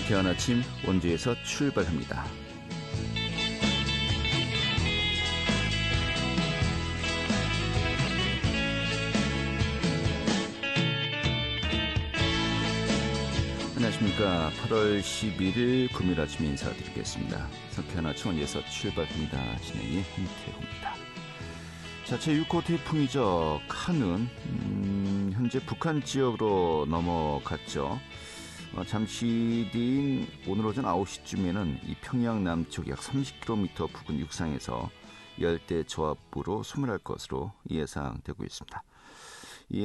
상쾌한 아침 원주에서 출발합니다. 안녕하십니까. 8월 11일 금요일 아침 인사드리겠습니다. 상쾌한 아침 원주에서 출발합니다. 진행의 김태호입니다. 자, 제6호 태풍이죠. 칸은 현재 북한 지역으로 넘어갔죠. 잠시 뒤인 오늘 오전 9시쯤에는 이 평양 남쪽 약 30km 부근 육상에서 열대 저압부로 소멸할 것으로 예상되고 있습니다.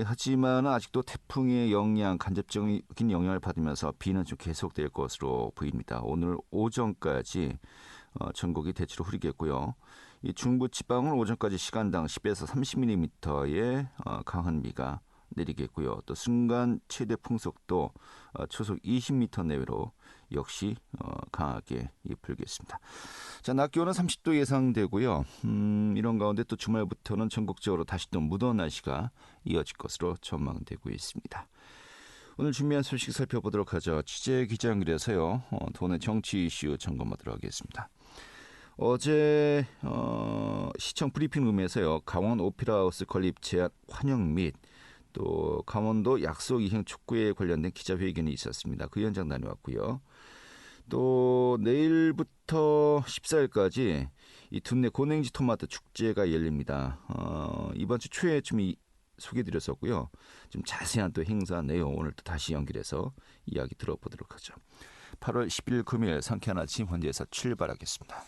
하지만 아직도 태풍의 영향, 간접적인 영향을 받으면서 비는 좀 계속될 것으로 보입니다. 오늘 오전까지 전국이 대체로 흐리겠고요. 이 중부 지방은 오전까지 시간당 10에서 30mm의 강한 비가 내리겠고요. 또 순간 최대 풍속도 초속 20m 내외로 역시 강하게 불겠습니다. 자, 낮 기온은 30도 예상되고요. 이런 가운데 또 주말부터는 전국적으로 다시 또 무더운 날씨가 이어질 것으로 전망되고 있습니다. 오늘 준비한 소식 살펴보도록 하죠. 취재 기자 연결해서요. 도내 정치 이슈 점검하도록 하겠습니다. 어제 시청 브리핑룸에서요. 강원 오페라하우스 건립 제안 환영 및 또 강원도 약속 이행 촉구에 관련된 기자회견이 있었습니다. 그 현장 다녀왔고요. 또 내일부터 14일까지 이 둔내 고냉지 토마토 축제가 열립니다. 이번 주 초에 좀 소개드렸었고요. 좀 자세한 또 행사 내용 오늘 또 다시 연결해서 이야기 들어보도록 하죠. 8월 10일 금요일 상쾌한 아침 현지에서 출발하겠습니다.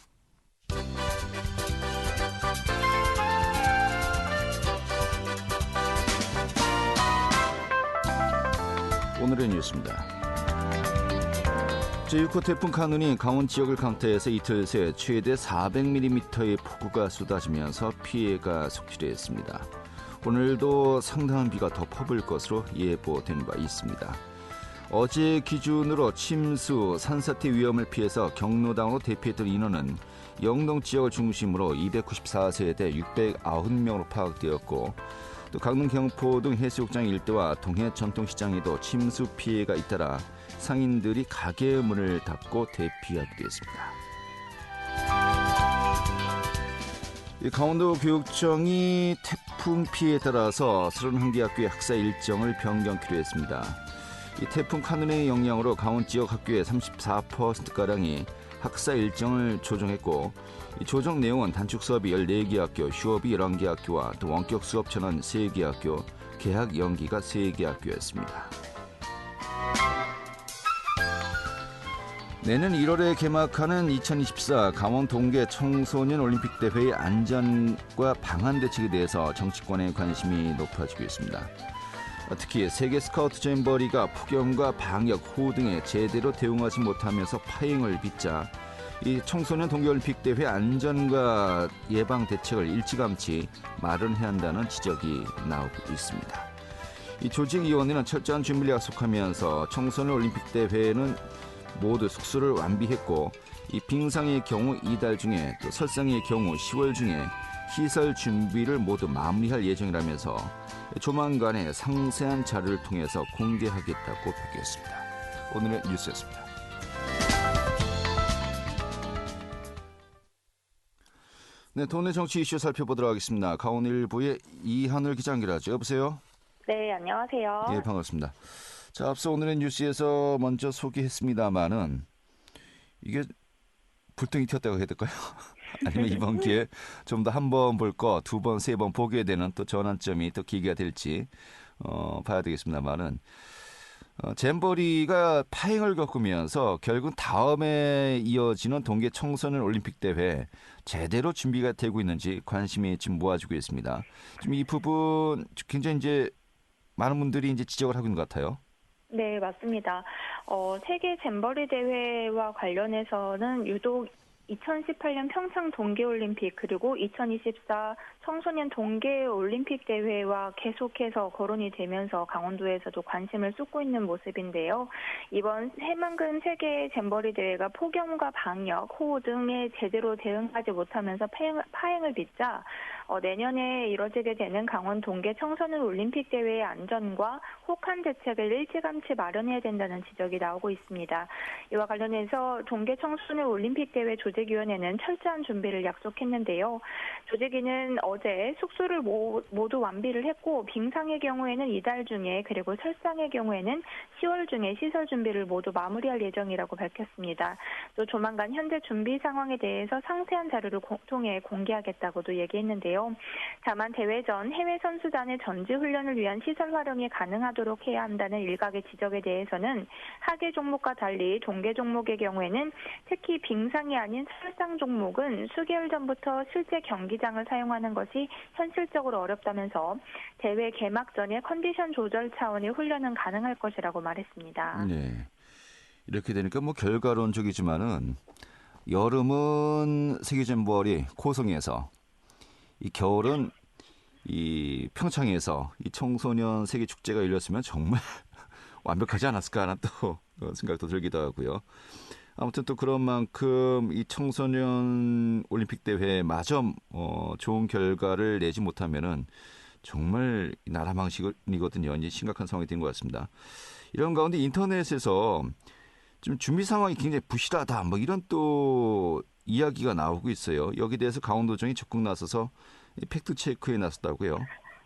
오늘의 뉴스입니다. 제6호 태풍 카눈이 강원 지역을 강타해서 이틀 새 최대 400mm의 폭우가 쏟아지면서 피해가 속출했습니다. 오늘도 상당한 비가 더 퍼부을 것으로 예보된 바 있습니다. 어제 기준으로 침수, 산사태 위험을 피해서 경로당으로 대피했던 인원은 영동 지역을 중심으로 294세대 609명으로 파악되었고 또 강릉 경포 등 해수욕장 일대와 동해 전통시장에도 침수 피해가 잇따라 상인들이 가게의 문을 닫고 대피하기도 했습니다. 강원도 교육청이 태풍 피해에 따라서 31개 학교의 학사 일정을 변경키로 했습니다. 이 태풍 카눈의 영향으로 강원 지역 학교의 34%가량이 학사 일정을 조정했고 이 조정 내용은 단축 수업이 14개 학교, 휴업이 11개 학교와 또 원격 수업 전환 3개 학교, 개학 연기가 3개 학교였습니다. 내년 1월에 개막하는 2024 강원 동계 청소년 올림픽 대회의 안전과 방한 대책에 대해서 정치권의 관심이 높아지고 있습니다. 특히 세계 스카우트 잼버리가 폭염과 방역, 호우 등에 제대로 대응하지 못하면서 파행을 빚자 이 청소년 동계올림픽 대회 안전과 예방 대책을 일찌감치 마련해야 한다는 지적이 나오고 있습니다. 이 조직위원회는 철저한 준비를 약속하면서 청소년 올림픽 대회는 모두 숙소를 완비했고 이 빙상의 경우 이달 중에 또 설상의 경우 10월 중에 시설 준비를 모두 마무리할 예정이라면서 조만간에 상세한 자료를 통해서 공개하겠다고 밝혔습니다. 오늘의 뉴스였습니다. 네, 도내 정치 이슈 살펴보도록 하겠습니다. 강원일보의 이하늘 기자 연결하죠. 여보세요? 네, 안녕하세요. 네, 반갑습니다. 자, 앞서 오늘의 뉴스에서 먼저 소개했습니다마는 이게 불똥이 튀었다고 해야 될까요? 아니면 이번 기회에 좀 더 한 번 볼 거, 두 번, 세 번 보게 되는 또 전환점이 또 기회가 될지 봐야 되겠습니다만은 잼버리가 파행을 겪으면서 결국 다음에 이어지는 동계 청소년 올림픽 대회 제대로 준비가 되고 있는지 관심이 지금 모아지고 있습니다. 지금 이 부분 굉장히 이제 많은 분들이 이제 지적을 하고 있는 것 같아요. 네, 맞습니다. 세계 잼버리 대회와 관련해서는 유독 2018년 평창 동계올림픽 그리고 2024 청소년 동계올림픽 대회와 계속해서 거론이 되면서 강원도에서도 관심을 쏟고 있는 모습인데요. 이번 해만금 세계 잼버리 대회가 폭염과 방역, 호우 등에 제대로 대응하지 못하면서 파행을 빚자 내년에 이뤄지게 되는 강원 동계 청소년 올림픽 대회의 안전과 혹한 대책을 일찌감치 마련해야 된다는 지적이 나오고 있습니다. 이와 관련해서 동계 청소년 올림픽 대회 조직위원회는 철저한 준비를 약속했는데요. 조직위는 어제 숙소를 모두 완비를 했고 빙상의 경우에는 이달 중에 그리고 설상의 경우에는 10월 중에 시설 준비를 모두 마무리할 예정이라고 밝혔습니다. 또 조만간 현재 준비 상황에 대해서 상세한 자료를 통해 공개하겠다고도 얘기했는데요. 다만 대회 전 해외 선수단의 전지 훈련을 위한 시설 활용이 가능하도록 해야 한다는 일각의 지적에 대해서는 하계 종목과 달리 동계 종목의 경우에는 특히 빙상이 아닌 설상 종목은 수개월 전부터 실제 경기장을 사용하는 것이 현실적으로 어렵다면서 대회 개막 전에 컨디션 조절 차원의 훈련은 가능할 것이라고 말했습니다. 네. 이렇게 되니까 뭐 결과론적이지만은 여름은 세계잼버리 코성에서, 이 겨울은 이 평창에서 이 청소년 세계 축제가 열렸으면 정말 완벽하지 않았을까 하는 또 생각도 들기도 하고요. 아무튼 또 그런 만큼 이 청소년 올림픽 대회마저 좋은 결과를 내지 못하면은 정말 나라 망신이거든요. 이제 심각한 상황이 된 것 같습니다. 이런 가운데 인터넷에서 좀 준비 상황이 굉장히 부실하다, 뭐 이런 또 이야기가 나오고 있어요. 여기 대해서 강원도청이 적극 나서서 팩트 체크에 나섰다고요.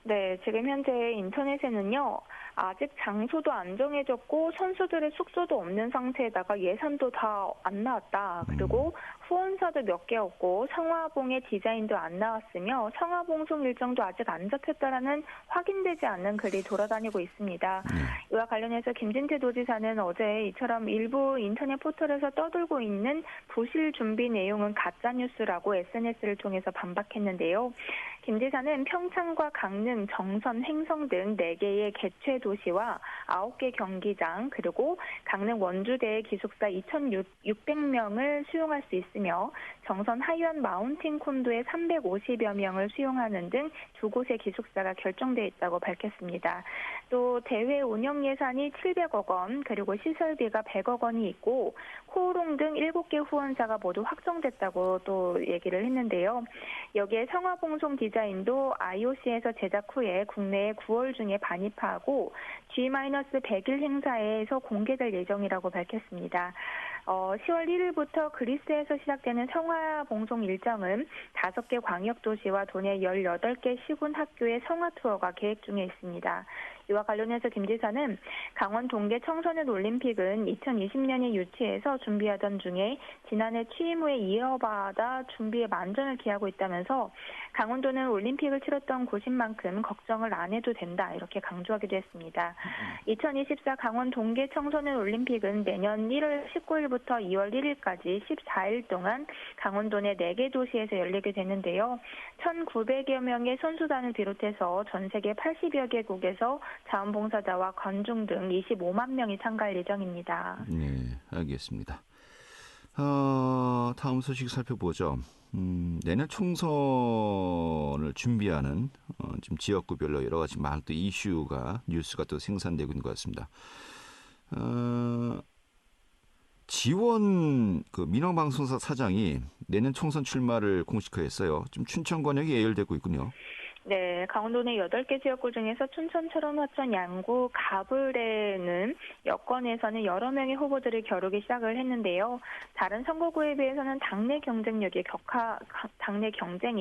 네, 지금 현재 인터넷에는요, 아직 장소도 안 정해졌고 선수들의 숙소도 없는 상태에다가 예산도 다 안 나왔다. 그리고 후원사도 몇 개 없고 성화봉의 디자인도 안 나왔으며 성화봉송 일정도 아직 안 잡혔다라는 확인되지 않는 글이 돌아다니고 있습니다. 이와 관련해서 김진태 도지사는 어제 이처럼 일부 인터넷 포털에서 떠돌고 있는 부실 준비 내용은 가짜뉴스라고 SNS를 통해서 반박했는데요. 김 지사는 평창과 강릉, 정선, 횡성 등 4개의 개최 도시와 9개 경기장, 그리고 강릉 원주대의 기숙사 2,600명을 수용할 수 있으며 정선 하이안 마운틴 콘도에 350여 명을 수용하는 등 2곳의 기숙사가 결정돼 있다고 밝혔습니다. 또 대회 운영 예산이 700억 원, 그리고 시설비가 100억 원이 있고 코오롱 등 7개 후원사가 모두 확정됐다고 또 얘기를 했는데요. 여기에 성화봉송 디자인도 IOC에서 제작 후에 국내에 9월 중에 반입하고 G-100일 행사에서 공개될 예정이라고 밝혔습니다. 10월 1일부터 그리스에서 시작되는 성화봉송 일정은 5개 광역도시와 도내 18개 시군 학교의 성화 투어가 계획 중에 있습니다. 이와 관련해서 김 지사는 강원 동계 청소년 올림픽은 2020년에 유치해서 준비하던 중에 지난해 취임 후에 이어받아 준비에 만전을 기하고 있다면서 강원도는 올림픽을 치렀던 곳인 만큼 걱정을 안 해도 된다, 이렇게 강조하기도 했습니다. 2024 강원 동계 청소년 올림픽은 내년 1월 19일부터 2월 1일까지 14일 동안 강원도 내 4개 도시에서 열리게 되는데요. 1,900여 명의 선수단을 비롯해서 전 세계 80여 개국에서 자원봉사자와 관중 등 25만 명이 참가할 예정입니다. 네, 알겠습니다. 다음 소식 살펴보죠. 내년 총선을 준비하는 지금 지역구별로 여러 가지 많은 또 이슈가, 뉴스가 또 생산되고 있는 것 같습니다. 지원 민영방송사 사장이 내년 총선 출마를 공식화했어요. 지금 춘천 권역이 예열되고 있군요. 네, 강원도 내 8개 지역구 중에서 춘천, 철원, 화천, 양구, 가불에는 여권에서는 여러 명의 후보들이 겨루기 시작을 했는데요. 다른 선거구에 비해서는 당내 경쟁이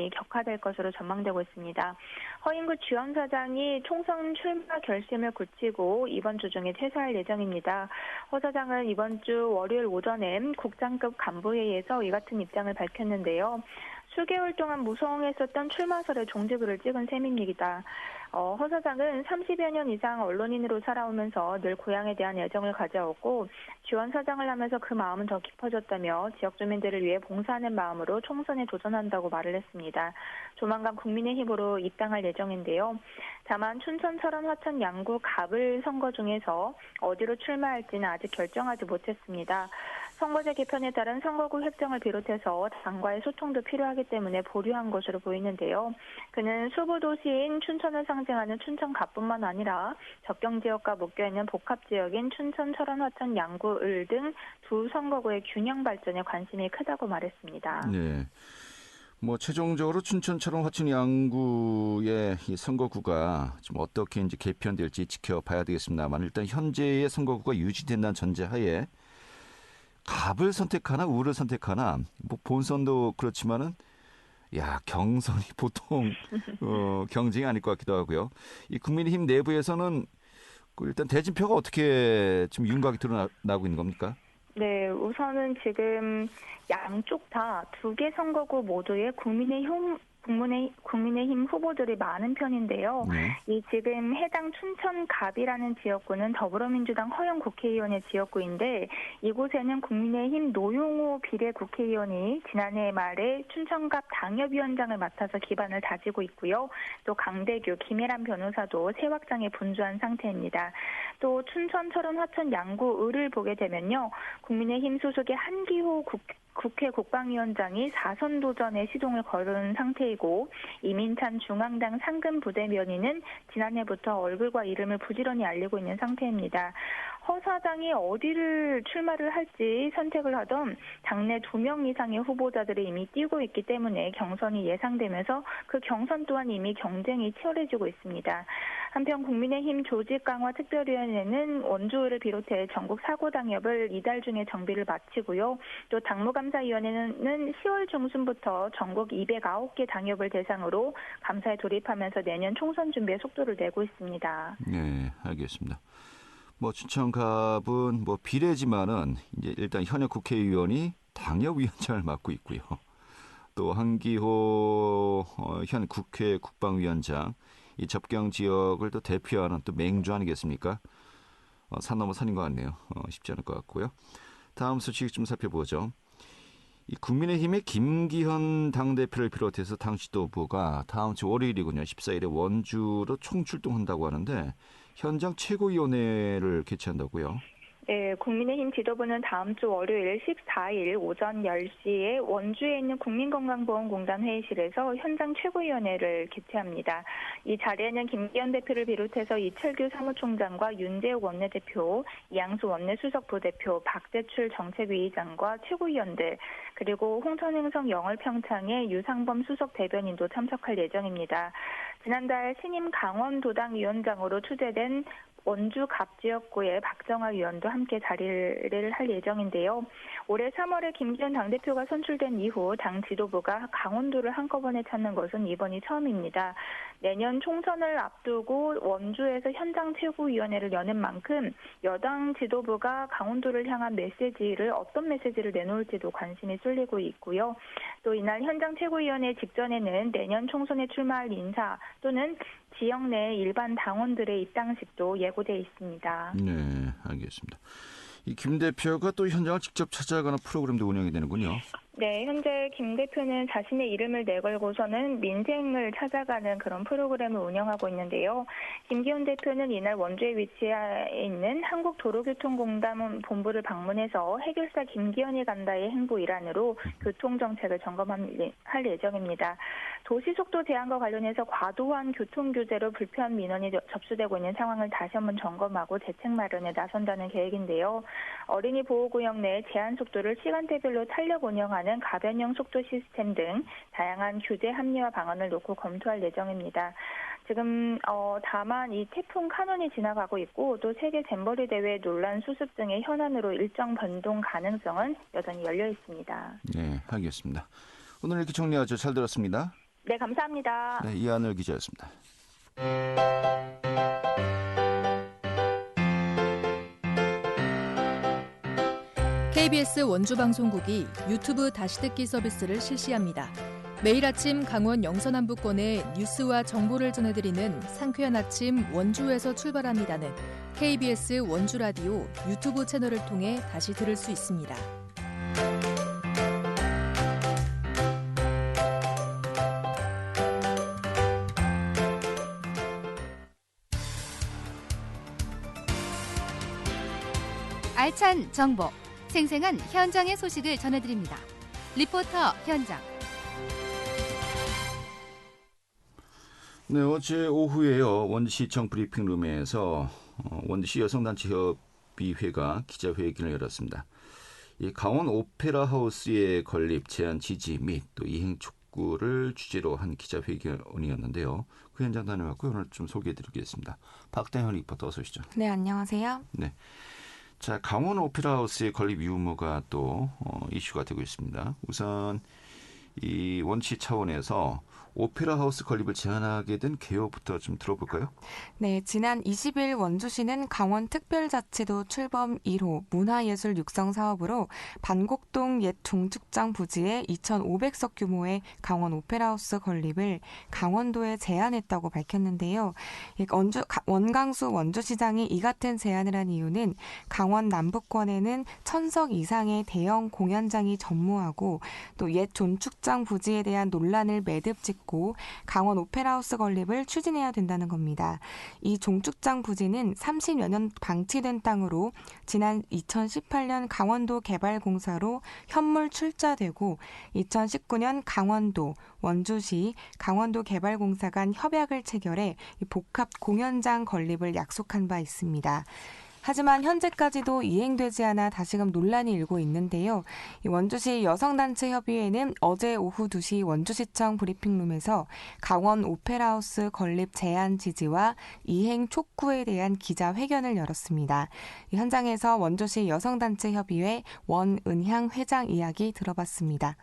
격화될 것으로 전망되고 있습니다. 허인구 주연 사장이 총선 출마 결심을 굳히고 이번 주 중에 퇴사할 예정입니다. 허 사장은 이번 주 월요일 오전에 국장급 간부회의에서 이 같은 입장을 밝혔는데요. 수개월 동안 무성했었던 출마설에 종지부를 찍은 셈입니다. 허 사장은 30여 년 이상 언론인으로 살아오면서 늘 고향에 대한 애정을 가져왔고 지원 사장을 하면서 그 마음은 더 깊어졌다며 지역 주민들을 위해 봉사하는 마음으로 총선에 도전한다고 말을 했습니다. 조만간 국민의힘으로 입당할 예정인데요. 다만 춘천, 철원, 화천, 양구, 갑을 선거 중에서 어디로 출마할지는 아직 결정하지 못했습니다. 선거제 개편에 따른 선거구 획정을 비롯해서 당과의 소통도 필요하기 때문에 보류한 것으로 보이는데요. 그는 수부도시인 춘천을 상징하는 춘천갑뿐만 아니라 접경지역과 묶여있는 복합지역인 춘천, 철원, 화천, 양구, 을 등 두 선거구의 균형 발전에 관심이 크다고 말했습니다. 네. 뭐 최종적으로 춘천처럼 화천 양구의 이 선거구가 좀 어떻게 이제 개편될지 지켜봐야 되겠습니다만 일단 현재의 선거구가 유지된다는 전제하에 갑을 선택하나 우를 선택하나 뭐 본선도 그렇지만은 경선이 보통 경쟁이 아닐 것 같기도 하고요. 이 국민의힘 내부에서는 일단 대진표가 어떻게 좀 윤곽이 드러나고 있는 겁니까? 네, 우선은 지금 양쪽 다 두 개 선거구 모두에 국민의힘 후보들이 많은 편인데요. 네. 이 지금 해당 춘천갑이라는 지역구는 더불어민주당 허영 국회의원의 지역구인데 이곳에는 국민의힘 노용호 비례국회의원이 지난해 말에 춘천갑 당협위원장을 맡아서 기반을 다지고 있고요. 또 강대규, 김혜란 변호사도 새 확장에 분주한 상태입니다. 또 춘천, 철원, 화천, 양구, 을을 보게 되면요. 국민의힘 소속의 한기호 국회 국방위원장이 4선 도전에 시동을 걸은 상태이고 이민찬 중앙당 상근 부대변인은 지난해부터 얼굴과 이름을 부지런히 알리고 있는 상태입니다. 허 사장이 어디를 출마를 할지 선택을 하던 당내 2명 이상의 후보자들이 이미 뛰고 있기 때문에 경선이 예상되면서 그 경선 또한 이미 경쟁이 치열해지고 있습니다. 한편 국민의힘 조직강화특별위원회는 원주를 비롯해 전국 4구 당협을 이달 중에 정비를 마치고요. 또 당무감사위원회는 10월 중순부터 전국 209개 당협을 대상으로 감사에 돌입하면서 내년 총선 준비에 속도를 내고 있습니다. 네, 알겠습니다. 뭐 춘천갑은 뭐 비례지만은 이제 일단 현역 국회의원이 당협위원장을 맡고 있고요. 또 한기호 현 국회 국방위원장 이 접경 지역을 또 대표하는 또 맹주 아니겠습니까? 산 넘어 산인 것 같네요. 쉽지 않을 것 같고요. 다음 소식 좀 살펴보죠. 이 국민의힘의 김기현 당대표를 비롯해서 당 지도부가 다음 주 월요일이군요. 14일에 원주로 총출동한다고 하는데 현장 최고위원회를 개최한다고요. 네, 국민의힘 지도부는 다음 주 월요일 14일 오전 10시에 원주에 있는 국민건강보험공단 회의실에서 현장 최고위원회를 개최합니다. 이 자리에는 김기현 대표를 비롯해서 이철규 사무총장과 윤재욱 원내대표, 이양수 원내수석 부대표, 박대출 정책위의장과 최고위원들, 그리고 홍천행성 영월평창의 유상범 수석 대변인도 참석할 예정입니다. 지난달 신임 강원도당위원장으로 추대된 원주 갑지역구의 박정아 위원도 함께 자리를 할 예정인데요. 올해 3월에 김기현 당대표가 선출된 이후 당 지도부가 강원도를 한꺼번에 찾는 것은 이번이 처음입니다. 내년 총선을 앞두고 원주에서 현장 최고위원회를 여는 만큼 여당 지도부가 강원도를 향한 메시지를 어떤 메시지를 내놓을지도 관심이 쏠리고 있고요. 또 이날 현장 최고위원회 직전에는 내년 총선에 출마할 인사 또는 지역 내 일반 당원들의 입당식도 예고돼 있습니다. 네, 알겠습니다. 이 김 대표가 또 현장을 직접 찾아가는 프로그램도 운영이 되는군요. 네, 현재 김 대표는 자신의 이름을 내걸고서는 민생을 찾아가는 그런 프로그램을 운영하고 있는데요. 김기현 대표는 이날 원주에 위치해 있는 한국도로교통공단 본부를 방문해서 해결사 김기현이 간다의 행보 일환으로 교통정책을 점검할 예정입니다. 도시속도 제한과 관련해서 과도한 교통규제로 불편 민원이 접수되고 있는 상황을 다시 한번 점검하고 대책 마련에 나선다는 계획인데요. 어린이 보호구역 내 제한 속도를 시간대별로 탄력 운영하는 가변형 속도 시스템 등 다양한 규제 합리화 방안을 놓고 검토할 예정입니다. 지금 다만 이 태풍 카눈이 지나가고 있고 또 세계 잼버리 대회 논란 수습 등의 현안으로 일정 변동 가능성은 여전히 열려 있습니다. 네, 알겠습니다. 오늘 이렇게 정리하죠. 잘 들었습니다. 네, 감사합니다. 네, 이하늘 기자였습니다. KBS 원주방송국이 유튜브 다시 듣기 서비스를 실시합니다. 매일 아침 강원 영서남부권의 뉴스와 정보를 전해드리는 상쾌한 아침 원주에서 출발합니다는 KBS 원주라디오 유튜브 채널을 통해 다시 들을 수 있습니다. 알찬 정보, 생생한 현장의 소식을 전해드립니다. 리포터 현장. 네, 어제 오후에요. 원주시청 브리핑룸에서 원주시 여성단체협의회가 기자회견을 열었습니다. 이 강원 오페라 하우스의 건립 제한 지지 및 또 이행 입구를 주제로 한 기자회견이었는데요. 그 현장 다녀왔고 오늘 좀 소개해드리겠습니다. 박다현 리포터 어서 오시죠. 네, 안녕하세요. 네. 자, 강원 오페라하우스의 건립 유무가 또 이슈가 되고 있습니다. 우선 이 원시 차원에서 오페라하우스 건립을 제안하게 된 개요부터 좀 들어볼까요? 네, 지난 20일 원주시는 강원특별자치도 출범 1호 문화예술 육성 사업으로 반곡동 옛 종축장 부지에 2,500석 규모의 강원 오페라하우스 건립을 강원도에 제안했다고 밝혔는데요. 원광수 원주시장이 이 같은 제안을 한 이유는 강원 남부권에는 1,000석 이상의 대형 공연장이 전무하고 또 옛 종축장 부지에 대한 논란을 매듭짓고 강원 오페라하우스 건립을 추진해야 된다는 겁니다. 이 종축장 부지는 30여 년 방치된 땅으로 지난 2018년 강원도 개발공사로 현물 출자되고 2019년 강원도, 원주시, 강원도 개발공사 간 협약을 체결해 복합 공연장 건립을 약속한 바 있습니다. 하지만 현재까지도 이행되지 않아 다시금 논란이 일고 있는데요. 원주시 여성단체협의회는 어제 오후 2시 원주시청 브리핑룸에서 강원 오페라하우스 건립 제안 지지와 이행 촉구에 대한 기자회견을 열었습니다. 이 현장에서 원주시 여성단체협의회 원은향 회장 이야기 들어봤습니다.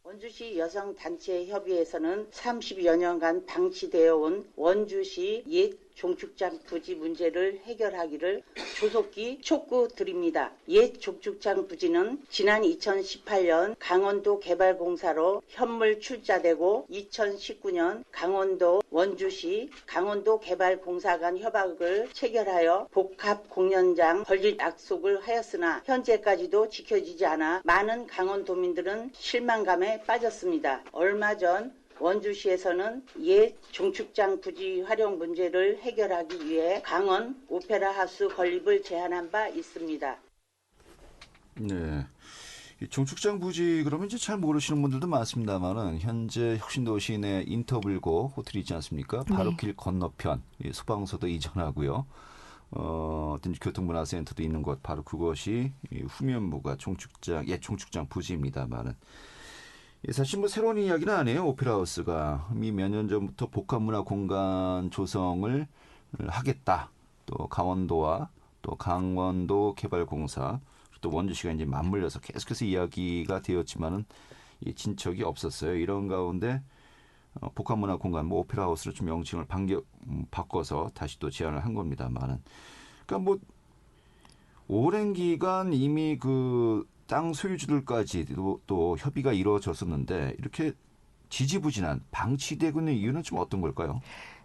원주시 여성단체협의회에서는 30여 년간 방치되어 온 원주시 옛 종축장 부지 문제를 해결하기를 조속히 촉구드립니다. 옛 종축장 부지는 지난 2018년 강원도 개발공사로 현물 출자되고 2019년 강원도, 원주시, 강원도 개발공사 간 협약을 체결하여 복합 공연장 건립 약속을 하였으나 현재까지도 지켜지지 않아 많은 강원도민들은 실망감에 빠졌습니다. 얼마 전 원주시에서는 옛 종축장 부지 활용 문제를 해결하기 위해 강원 오페라하우스 건립을 제안한 바 있습니다. 네. 이 종축장 부지 그러면 이제 잘 모르시는 분들도 많습니다만은 현재 혁신도시 내 인터블고 호텔이 있지 않습니까? 바로 네. 길 건너편 소방서도 이전하고요. 어떤 교통문화센터도 있는 곳 바로 그것이 후면부가 옛 종축장 부지입니다만은. 사실 뭐 새로운 이야기는 아니에요. 오페라하우스가 이미 몇 년 전부터 복합문화 공간 조성을 하겠다. 또 강원도와 또 강원도 개발공사 또 원주시가 이제 맞물려서 계속해서 이야기가 되었지만은 이 진척이 없었어요. 이런 가운데 복합문화 공간 뭐 오페라하우스로 좀 명칭을 바꿔서 다시 또 제안을 한 겁니다만은 그러니까 뭐 오랜 기간 이미 그 땅 소유주들까지 또 협의가 이루어졌었는데 이렇게 지지부진한 방치되고 있는 이유는 좀 어떤 걸까요?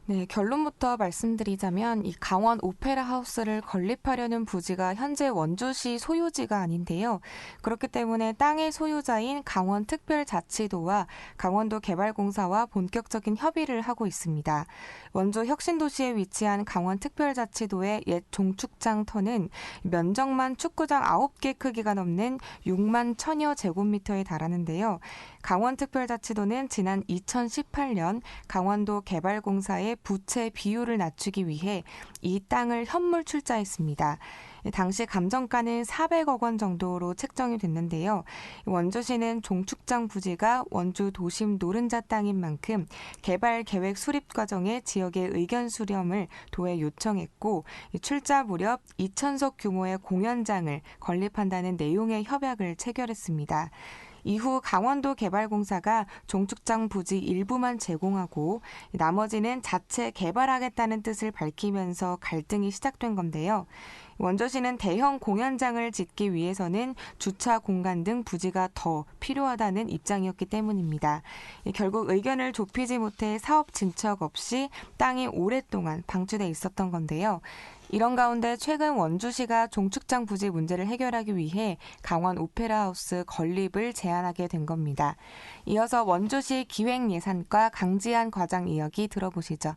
네, 결론부터 말씀드리자면 이 강원 오페라 하우스를 건립하려는 부지가 현재 원주시 소유지가 아닌데요. 그렇기 때문에 땅의 소유자인 강원특별자치도와 강원도 개발공사와 본격적인 협의를 하고 있습니다. 원주 혁신도시에 위치한 강원특별자치도의 옛 종축장 터는 면적만 축구장 9개 크기가 넘는 6만 1,000여 제곱미터에 달하는데요. 강원특별자치도는 지난 2018년 강원도 개발공사의 부채 비율을 낮추기 위해 이 땅을 현물 출자했습니다. 당시 감정가는 400억 원 정도로 책정이 됐는데요. 원주시는 종축장 부지가 원주 도심 노른자 땅인 만큼 개발 계획 수립 과정에 지역의 의견 수렴을 도에 요청했고 출자 무렵 2,000석 규모의 공연장을 건립한다는 내용의 협약을 체결했습니다. 이후 강원도 개발공사가 종축장 부지 일부만 제공하고 나머지는 자체 개발하겠다는 뜻을 밝히면서 갈등이 시작된 건데요. 원주시는 대형 공연장을 짓기 위해서는 주차 공간 등 부지가 더 필요하다는 입장이었기 때문입니다. 결국 의견을 좁히지 못해 사업 진척 없이 땅이 오랫동안 방치돼 있었던 건데요. 이런 가운데 최근 원주시가 종축장 부지 문제를 해결하기 위해 강원 오페라하우스 건립을 제안하게 된 겁니다. 이어서 원주시 기획예산과 강지한 과장 이야기 들어보시죠.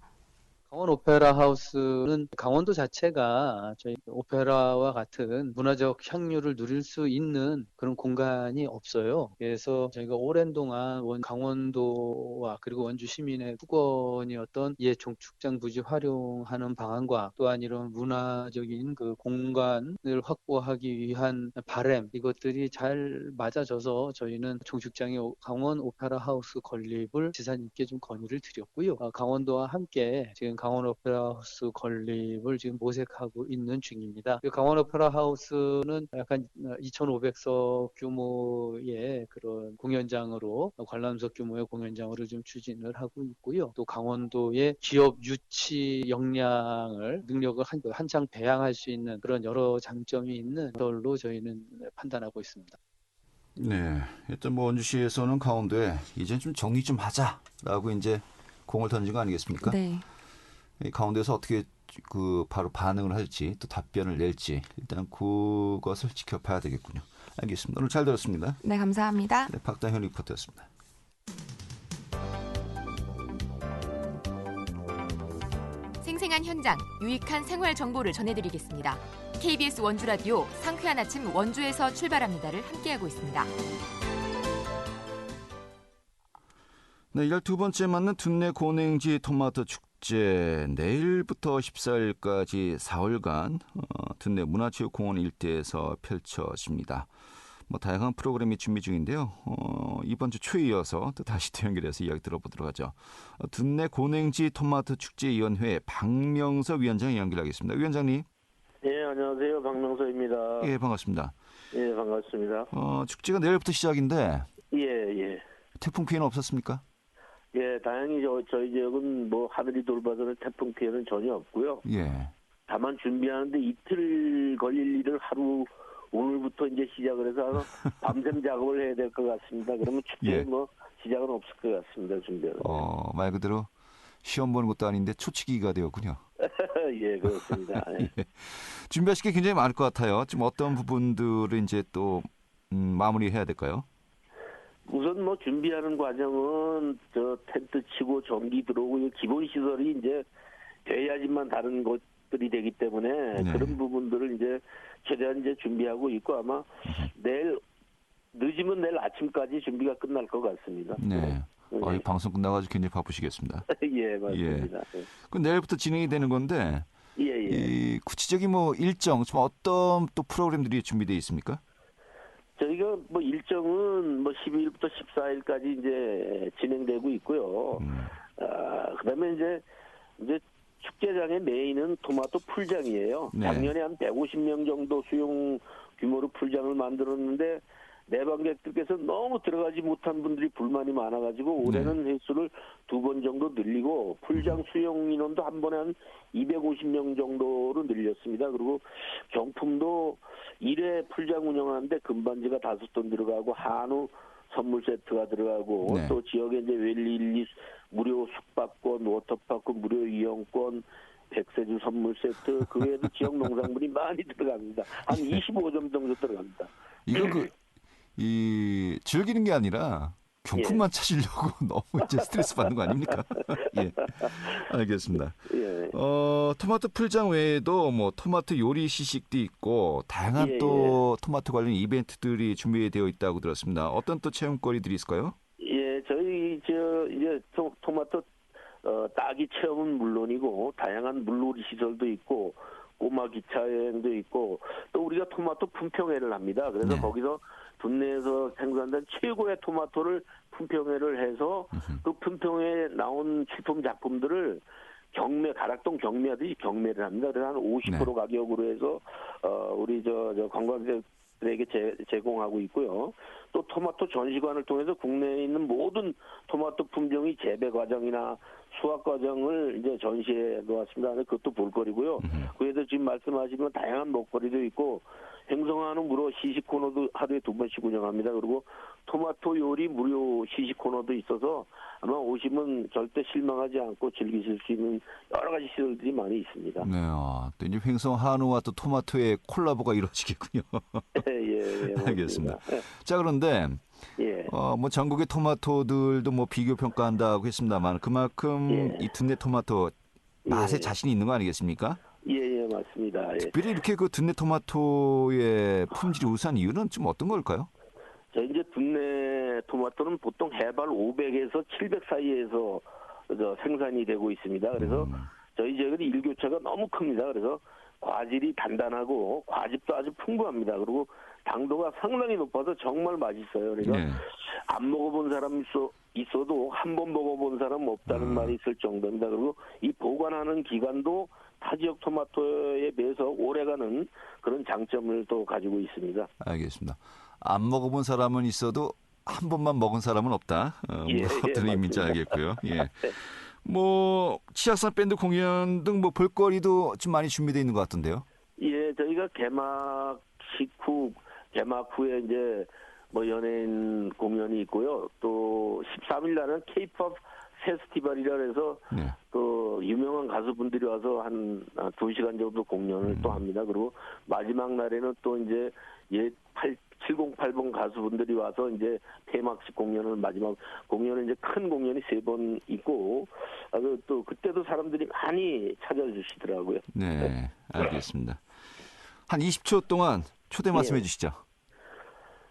강원 오페라 하우스는 강원도 자체가 저희 오페라와 같은 문화적 향유를 누릴 수 있는 그런 공간이 없어요. 그래서 저희가 오랜 동안 강원도와 그리고 원주 시민의 후건이었던 옛 종축장 부지 활용하는 방안과 또한 이런 문화적인 그 공간을 확보하기 위한 바람, 이것들이 잘 맞아져서 저희는 종축장의 강원 오페라 하우스 건립을 지사님께 좀 건의를 드렸고요. 강원도와 함께 지금 강원 오페라 하우스 건립을 지금 모색하고 있는 중입니다. 강원 오페라 하우스는 약간 2,500석 규모의 그런 공연장으로, 관람석 규모의 공연장으로 좀 추진을 하고 있고요. 또 강원도의 기업 유치 역량을, 능력을 한창 배양할 수 있는 그런 여러 장점이 있는 걸로 저희는 판단하고 있습니다. 네, 일단 뭐 원주시에서는 강원도에 이제 좀 정리 좀 하자라고 이제 공을 던진 거 아니겠습니까? 네. 이 강원도에서 어떻게 그 바로 반응을 할지 또 답변을 낼지 일단 그것을 지켜봐야 되겠군요. 알겠습니다. 오늘 잘 들었습니다. 네, 감사합니다. 네, 박다현 리포터였습니다. 생생한 현장, 유익한 생활 정보를 전해드리겠습니다. KBS 원주라디오 상쾌한 아침 원주에서 출발합니다를 함께하고 있습니다. 네, 12번째 맞는 둔내 고냉지 토마토 축제 내일부터 14일까지 4일간 둔내 문화체육공원 일대에서 펼쳐집니다. 뭐 다양한 프로그램이 준비 중인데요. 이번 주 초에 이어서 또 다시 또 연결해서 이야기 들어보도록 하죠. 둔내 고냉지 토마토 축제위원회 박명서 위원장 연결하겠습니다. 위원장님. 예, 안녕하세요. 박명서입니다. 예, 반갑습니다. 예, 반갑습니다. 축제가 내일부터 시작인데 예. 태풍 피해는 없었습니까? 예, 다행히 저희 지역은 뭐 하늘이 돌봐서는 태풍 피해는 전혀 없고요. 예. 다만 준비하는데 이틀 걸릴 일을 오늘부터 이제 시작을 해서 밤샘 작업을 해야 될 것 같습니다. 그러면 축제에 뭐 시작은 없을 것 같습니다. 준비는. 말 그대로 시험 보는 것도 아닌데 초치기가 되었군요. 예, 그렇습니다. 예. 준비하실 게 굉장히 많을 것 같아요. 지금 어떤 부분들을 이제 또 마무리해야 될까요? 우선 뭐 준비하는 과정은 텐트 치고 전기 들어오고 기본 시설이 이제 돼야지만 다른 것들이 되기 때문에 그런 부분들을 이제 최대한 이제 준비하고 있고 아마 늦으면 내일 아침까지 준비가 끝날 것 같습니다. 네. 이 방송 끝나가지고 굉장히 바쁘시겠습니다. 예, 맞습니다. 예. 그 내일부터 진행이 되는 건데 이 구체적인 뭐 일정, 좀 어떤 또 프로그램들이 준비되어 있습니까? 저희가 뭐 일정은 뭐 12일부터 14일까지 이제 진행되고 있고요. 그다음에 이제 축제장의 메인은 토마토 풀장이에요. 작년에 한 150명 정도 수용 규모로 풀장을 만들었는데 내방객들께서 너무 들어가지 못한 분들이 불만이 많아가지고 올해는 횟수를 2번 정도 늘리고 풀장 수용 인원도 한 번에 한 250명 정도로 늘렸습니다. 그리고 경품도 1회 풀장 운영하는데 금반지가 5돈 들어가고 한우 선물 세트가 들어가고 또 지역에 이제 웰리 무료 숙박권, 워터파크 무료 이용권, 백세주 선물 세트, 그 외에도 지역 농산물이 많이 들어갑니다. 한 25점 정도 들어갑니다. 이건 즐기는 게 아니라 경품만 찾으려고 너무 이제 스트레스 받는 거 아닙니까? 예, 알겠습니다. 토마토 풀장 외에도 뭐 토마토 요리 시식도 있고 다양한 또 토마토 관련 이벤트들이 준비되어 있다고 들었습니다. 어떤 또 체험거리들이 있을까요? 예, 저희 이제 토마토 따기 체험은 물론이고 다양한 물놀이 시설도 있고 꼬마 기차 여행도 있고 또 우리가 토마토 품평회를 합니다. 그래서 거기서 둔내에서 생산된 최고의 토마토를 품평회를 해서 그 품평회에 나온 출품 작품들을 가락동 경매하듯이 경매를 합니다. 그래서 한 50% 가격으로 해서 우리 관광객들에게 제공하고 있고요. 또 토마토 전시관을 통해서 국내에 있는 모든 토마토 품종의 재배 과정이나 수확 과정을 이제 전시해 놓았습니다. 그것도 볼거리고요. 그래서 지금 말씀하시면 다양한 먹거리도 있고 행성한우 무료 시식 코너도 하루에 2번씩 운영합니다. 그리고 토마토 요리 무료 시식 코너도 있어서 아마 오시면 절대 실망하지 않고 즐기실 수 있는 여러 가지 시설들이 많이 있습니다. 네, 또 이제 횡성한우와 또 토마토의 콜라보가 이루어지겠군요. 예, 알겠습니다. 자, 그런데 뭐 전국의 토마토들도 뭐 비교 평가한다고 했습니다만 그만큼 이 둔내 토마토 맛에 예. 자신이 있는 거 아니겠습니까? 예, 맞습니다. 예. 특별히 이렇게 그 둔내 토마토의 품질이 우수한 이유는 좀 어떤 걸까요? 저희 이제 둔내 토마토는 보통 해발 500에서 700 사이에서 생산이 되고 있습니다. 그래서 저희 지역은 일교차가 너무 큽니다. 그래서 과질이 단단하고 과즙도 아주 풍부합니다. 그리고 당도가 상당히 높아서 정말 맛있어요. 그래서 네. 안 먹어본 사람 있어도 한 번 먹어본 사람 없다는 말이 있을 정도입니다. 그리고 이 보관하는 기간도 타 지역 토마토에 비해서 오래가는 그런 장점을 또 가지고 있습니다. 알겠습니다. 안 먹어본 사람은 있어도 한 번만 먹은 사람은 없다. 어떤 의미인지 알겠고요. 예. 뭐 치악산 밴드 공연 등 뭐 볼거리도 좀 많이 준비되어 있는 것 같던데요. 예, 저희가 개막 후에 이제 뭐 연예인 공연이 있고요. 또 13일 날은 K-pop 페스티벌이라 해서 네. 또 유명한 가수분들이 와서 한 2시간 정도 공연을 또 합니다. 그리고 마지막 날에는 또 이제 7080 가수분들이 와서 이제 폐막식 공연을 마지막 공연은 이제 큰 공연이 3번 있고 또 그때도 사람들이 많이 찾아주시더라고요. 네, 알겠습니다. 한 20초 동안 초대 말씀해 주시죠.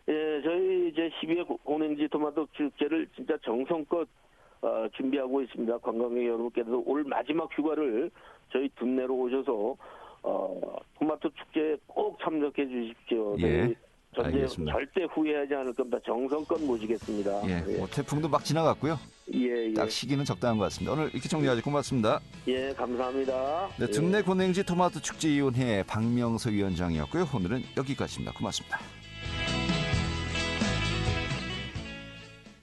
예, 저희 이제 12회 고냉지 토마토 축제를 진짜 정성껏 준비하고 있습니다. 관광객 여러분께서 올 마지막 휴가를 저희 둔내로 오셔서 토마토 축제에 꼭 참석해 주십시오. 예, 저희 알겠습니다. 절대 후회하지 않을 겁니다. 정성껏 모시겠습니다. 예, 뭐 태풍도 막 지나갔고요. 예. 딱 시기는 적당한 것 같습니다. 오늘 이렇게 정리하지 고맙습니다. 예, 감사합니다. 네, 둔내 고냉지 토마토 축제위원회 박명석 위원장이었고요. 오늘은 여기까지입니다. 고맙습니다.